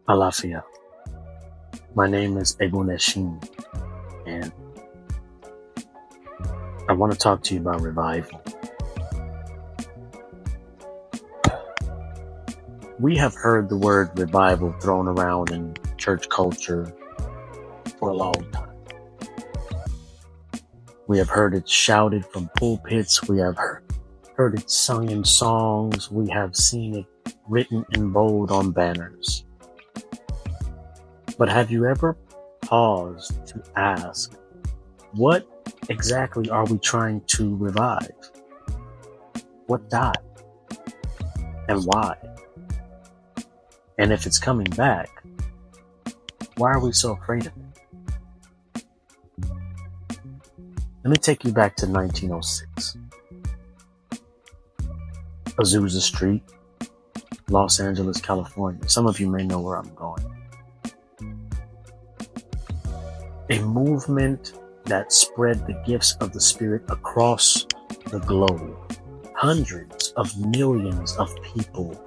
Alafia. My name is Ebuneshin, and I want to talk to you about revival. We have heard the word revival thrown around in church culture for a long time. We have heard it shouted from pulpits. We have heard it sung in songs. We have seen it written in bold on banners. But have you ever paused to ask, what exactly are we trying to revive? What died? And why? And if it's coming back, why are we so afraid of it? Let me take you back to 1906. Azusa Street, Los Angeles, California. Some of you may know where I'm going. A movement that spread the gifts of the Spirit across the globe. Hundreds of millions of people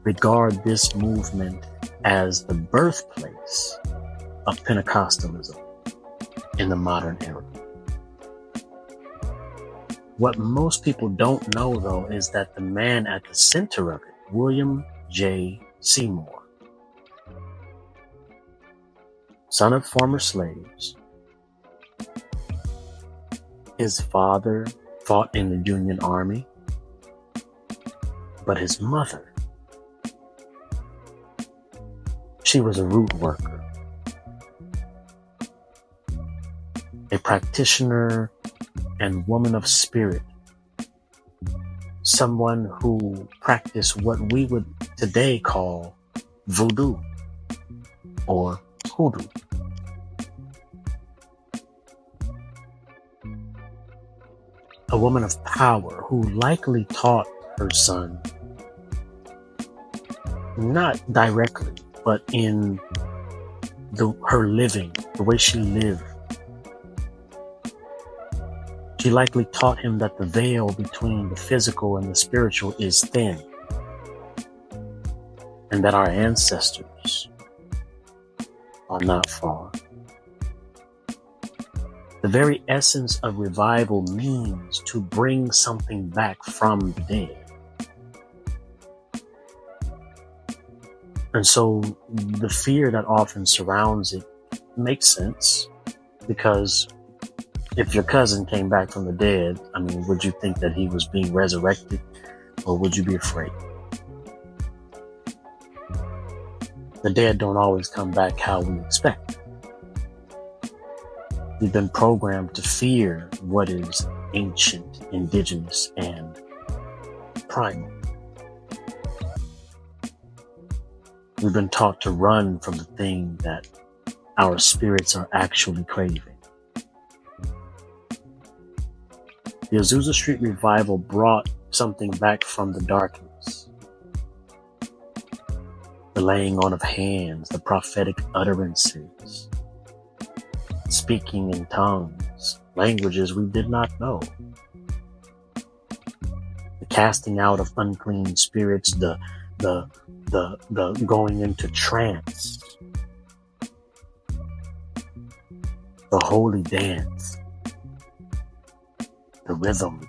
regard this movement as the birthplace of Pentecostalism in the modern era. What most people don't know, though, is that the man at the center of it, William J. Seymour, son of former slaves, his father fought in the Union Army, but his mother, she was a root worker, a practitioner and woman of spirit, someone who practiced what we would today call voodoo or hoodoo. A woman of power who likely taught her son, not directly, but in her living, the way she lived. She likely taught him that the veil between the physical and the spiritual is thin, and that our ancestors are not far. The very essence of revival means to bring something back from the dead. And so the fear that often surrounds it makes sense, because if your cousin came back from the dead, would you think that he was being resurrected, or would you be afraid? The dead don't always come back how we expect. We've been programmed to fear what is ancient, indigenous, and primal. We've been taught to run from the thing that our spirits are actually craving. The Azusa Street revival brought something back from the darkness. The laying on of hands, the prophetic utterances, speaking in tongues, languages we did not know, the casting out of unclean spirits, the going into trance, the holy dance, the rhythm.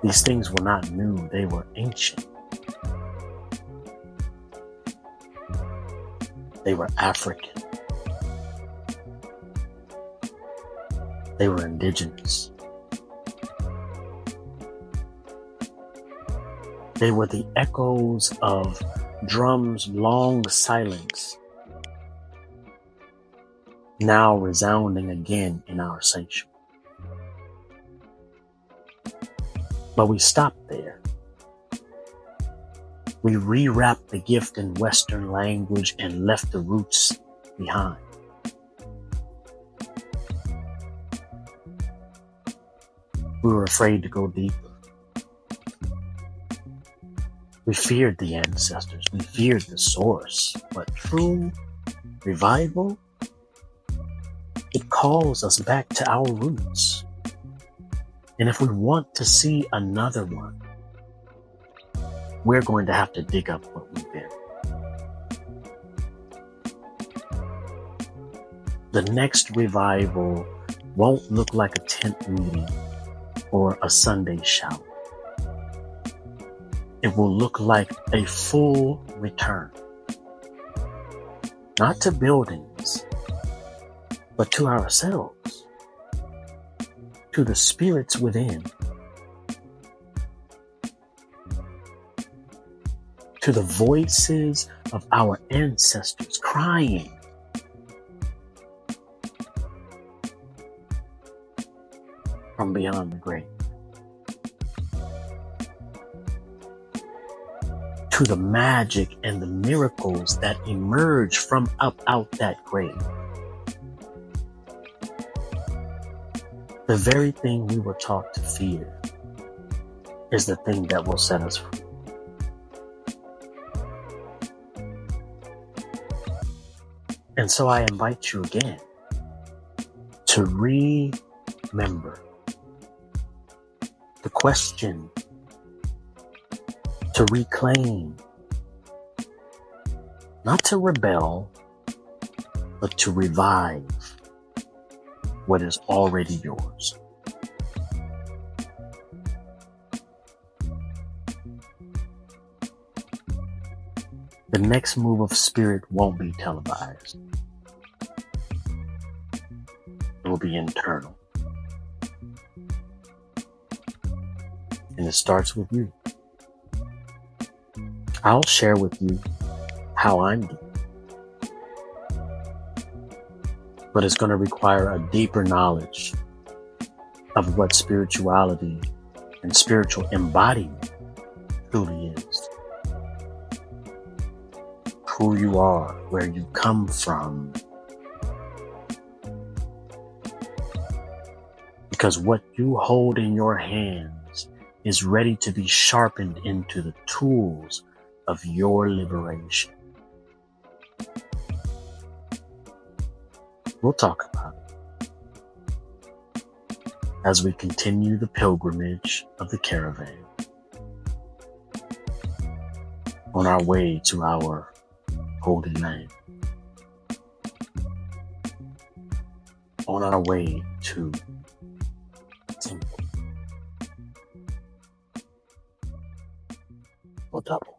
These things were not new, they were ancient. They were African. They were indigenous. They were the echoes of drums long silenced, now resounding again in our sanctuary. But we stopped there. We rewrapped the gift in Western language and left the roots behind. We were afraid to go deeper. We feared the ancestors. We feared the source. But true revival, it calls us back to our roots. And if we want to see another one, we're going to have to dig up what we've been. The next revival won't look like a tent meeting or a Sunday shout. It will look like a full return, not to buildings, but to ourselves, to the spirits within, to the voices of our ancestors crying, from beyond the grave, to the magic and the miracles that emerge from up out that grave. The very thing we were taught to fear is the thing that will set us free. And so I invite you again to remember, to question, to reclaim, not to rebel, but to revive what is already yours. The next move of spirit won't be televised. It will be internal. And it starts with you. I'll share with you how I'm doing. But it's going to require a deeper knowledge of what spirituality and spiritual embodiment truly is. Who you are, where you come from. Because what you hold in your hands is ready to be sharpened into the tools of your liberation. We'll talk about it as we continue the pilgrimage of the caravan on our way to our holy land, on our way to temple. We'll double.